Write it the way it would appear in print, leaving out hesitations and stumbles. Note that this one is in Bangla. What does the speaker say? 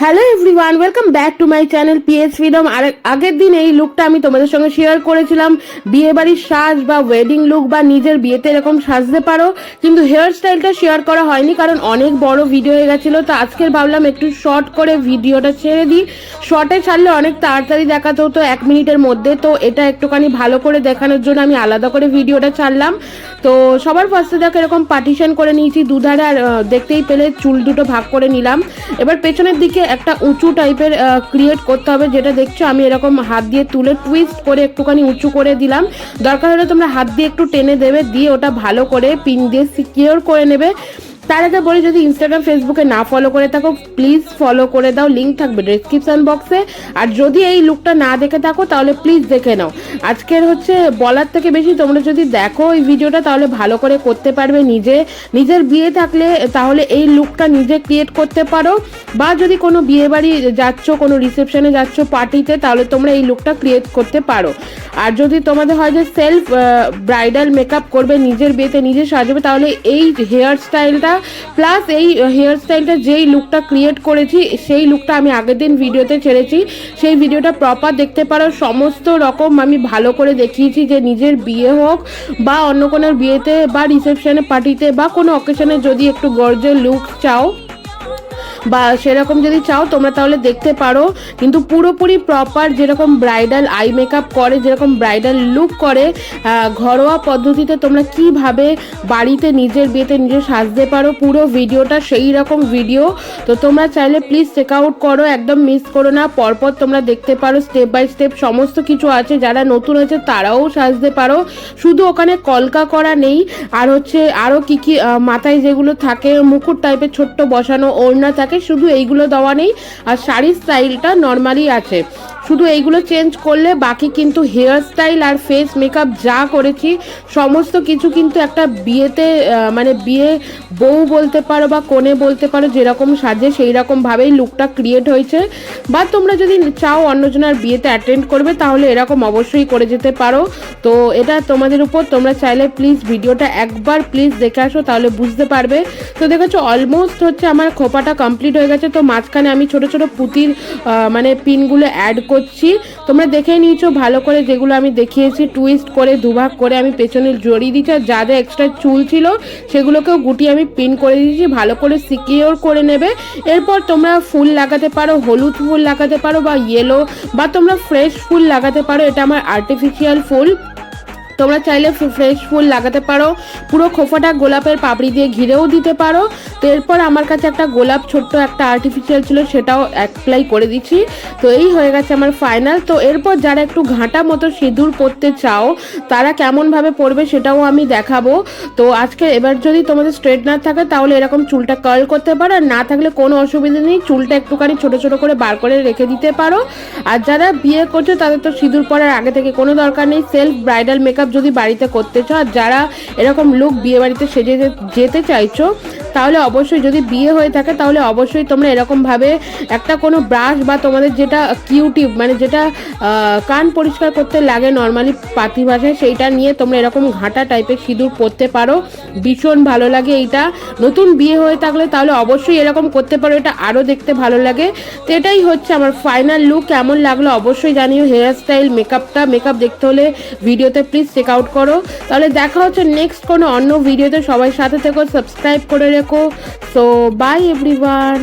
Hello everyone, welcome back to my channel PS freedom. আর আগের দিন এই লুকটা আমি তোমাদের সঙ্গে শেয়ার করেছিলাম, বিয়ে বাড়ির সাজ বা ওয়েডিং লুক বা নিজের বিয়েতে এরকম সাজতে পারো, কিন্তু হেয়ার স্টাইলটা শেয়ার করা হয়নি কারণ অনেক বড় ভিডিও হয়ে গেছিলো। তো আজকে ভাবলাম একটু শর্ট করে ভিডিওটা ছেড়ে দিই। শর্টে ছাড়লে অনেক তাড়াতাড়ি দেখাতে হতো 1 মিনিটের মধ্যে, তো এটা একটুখানি ভালো করে দেখানোর জন্য আমি আলাদা করে ভিডিওটা ছাড়লাম। তো সবার ফার্স্টে দেখো এরকম পার্টিশন করে নিয়েছি দুধারে, আর দেখতেই পেলে চুল দুটো ভাগ করে নিলাম। এবার পেছনের দিকে একটা উঁচু টাইপের ক্রিয়েট করতে হবে, যেটা দেখছো আমি এরকম হাত দিয়ে তুলে টুইস্ট করে একটুখানি উঁচু করে দিলাম। দরকার হলে তোমরা হাত দিয়ে একটু টেনে দেবে, দিয়ে ওটা ভালো করে পিন দিয়ে সিকিওর করে নেবে। তার আগে বলি, যদি ইনস্টাগ্রাম ফেসবুকে না ফলো করে থাকো প্লিজ ফলো করে দাও, লিঙ্ক থাকবে ডেসক্রিপশন বক্সে। আর যদি এই লুকটা না দেখে থাকো তাহলে প্লিজ দেখে নাও। আজকের হচ্ছে বলার থেকে বেশি তোমরা যদি দেখো এই ভিডিওটা তাহলে ভালো করে করতে পারবে। নিজের বিয়ে থাকলে তাহলে এই লুকটা নিজে ক্রিয়েট করতে পারো, বা যদি কোনো বিয়ে বাড়ি যাচ্ছ, কোনো রিসেপশনে যাচ্ছ, পার্টিতে, তাহলে তোমরা এই লুকটা ক্রিয়েট করতে পারো। আর যদি তোমাদের হয় যে সেলফ ব্রাইডাল মেকআপ করবে, নিজের বিয়েতে নিজে সাজবে, তাহলে এই হেয়ার স্টাইলটা প্লাস এই হেয়ার স্টাইলটা যেই লুকটা ক্রিয়েট করেছি সেই লুকটা আমি আগের দিন ভিডিওতে ছেড়েছি, সেই ভিডিওটা প্রপার দেখতে পারো। সমস্ত রকম আমি ভালো করে দেখিয়েছি, যে নিজের বিয়ে হোক বা অন্য কোনো বিয়েতে বা রিসেপশনে পার্টিতে বা কোনো অকেশনে যদি একটু গর্জের লুক চাও বা সেরকম যদি চাও তোমরা তাহলে দেখতে পারো। কিন্তু পুরোপুরি প্রপার যেরকম ব্রাইডাল আই মেকআপ করে, যেরকম ব্রাইডাল লুক করে, ঘরোয়া পদ্ধতিতে তোমরা কিভাবে বাড়িতে নিজের বিয়েতে নিজে সাজতে পারো, পুরো ভিডিওটা সেই রকম ভিডিও। তো তোমরা চাইলে প্লিজ চেক আউট করো, একদম মিস করো না। পরপর তোমরা দেখতে পারো, স্টেপ বাই স্টেপ সমস্ত কিছু আছে। যারা নতুন আছে তারাও সাজতে পারো, শুধু ওখানে কলকা করা নেই। আর হচ্ছে আরও কি কি মাথায় যেগুলো থাকে মুকুট টাইপের ছোট্ট বসানো ওড়না থাকে, শুধু এইগুলো দেওয়া নেই। আর শাড়ির স্টাইলটা নর্মালি আছে, শুধু এইগুলো চেঞ্জ করলে বাকি কিন্তু হেয়ার স্টাইল আর ফেস মেকআপ যা করেছি সমস্ত কিছু কিন্তু একটা বিয়েতে মানে বিয়ে বউ বলতে পারো বা কনে বলতে পারো, যেরকম সাজে সেই রকমভাবেই লুকটা ক্রিয়েট হয়েছে। বা তোমরা যদি চাও অন্যজনের বিয়েতে অ্যাটেন্ড করবে তাহলে এরকম অবশ্যই করে যেতে পারো। তো এটা তোমাদের উপর, তোমরা চাইলে প্লিজ ভিডিওটা একবার প্লিজ দেখে আসো, তাহলে বুঝতে পারবে। তো দেখেছো অলমোস্ট হচ্ছে আমার খোপাটা কমপ্লিট হয়ে গেছে। তো মাঝখানে আমি ছোট ছোট পুঁতির মানে পিনগুলো অ্যাড করছি, তোমরা দেখে নিয়েছো ভালো করে, যেগুলো আমি দেখিয়েছি টুইস্ট করে দুভাগ করে আমি পেছনে জড়িয়ে দিচ্ছি। আর যা যা এক্সট্রা চুল ছিল সেগুলোকেও গুটিয়ে আমি পিন করে দিয়েছি, ভালো করে সিকিওর করে নেবে। এরপর তোমরা ফুল লাগাতে পারো, হলুদ ফুল লাগাতে পারো বা ইয়েলো, বা তোমরা ফ্রেশ ফুল লাগাতে পারো। এটা আমার আর্টিফিশিয়াল ফুল, তোমরা চাইলে ফ্রেশ ফুল লাগাতে পারো। পুরো খোপাটা গোলাপের পাপড়ি দিয়ে ঘিরেও দিতে পারো। তো এরপর আমার কাছে একটা গোলাপ ছোট্ট একটা আর্টিফিশিয়াল ছিল, সেটাও অ্যাপ্লাই করে দিচ্ছি। তো এই হয়ে গেছে আমার ফাইনাল। তো এরপর যারা একটু ঘাঁটা মতো সিঁদুর পরতে চাও তারা কেমনভাবে পরবে সেটাও আমি দেখাবো। তো আজকে এবার যদি তোমাদের স্ট্রেটনার থাকে তাহলে এরকম চুলটা কার্ল করতে পারো, আর না থাকলে কোনো অসুবিধা নেই, চুলটা একটুখানি ছোট ছোট করে বার করে রেখে দিতে পারো। আর যারা বিয়ে করছো তাদের তো সিঁদুর পরার আগে থেকে কোনো দরকার নেই, সেলফ ব্রাইডাল মেকআপ যদি বাড়িতে করতে চাও, আর যারা এরকম লুক বিয়ে বাড়িতে সেজে যেতে চাইছো তাহলে অবশ্যই, যদি বিয়ে হয়ে থাকে তাহলে অবশ্যই তোমরা এরকমভাবে একটা কোনো ব্রাশ বা তোমাদের যেটা কিউটি মানে যেটা কান পরিষ্কার করতে লাগে নর্মালি পাতি ভাষায়, সেইটা নিয়ে তোমরা এরকম ঘাঁটা টাইপের সিঁদুর পরতে পারো, ভীষণ ভালো লাগে এইটা। নতুন বিয়ে হয়ে থাকলে তাহলে অবশ্যই এরকম করতে পারো, এটা আরও দেখতে ভালো লাগে। তো এটাই হচ্ছে আমার ফাইনাল লুক। কেমন লাগলো অবশ্যই জানিও। হেয়ার স্টাইল মেকআপ দেখতে হলে ভিডিওতে প্লিজ চেক আউট করো। তাহলে দেখা হচ্ছে নেক্সট কোনো অন্য ভিডিওতে, সবাই সাথে থেকো, সাবস্ক্রাইব করে রেখো। So by everyone.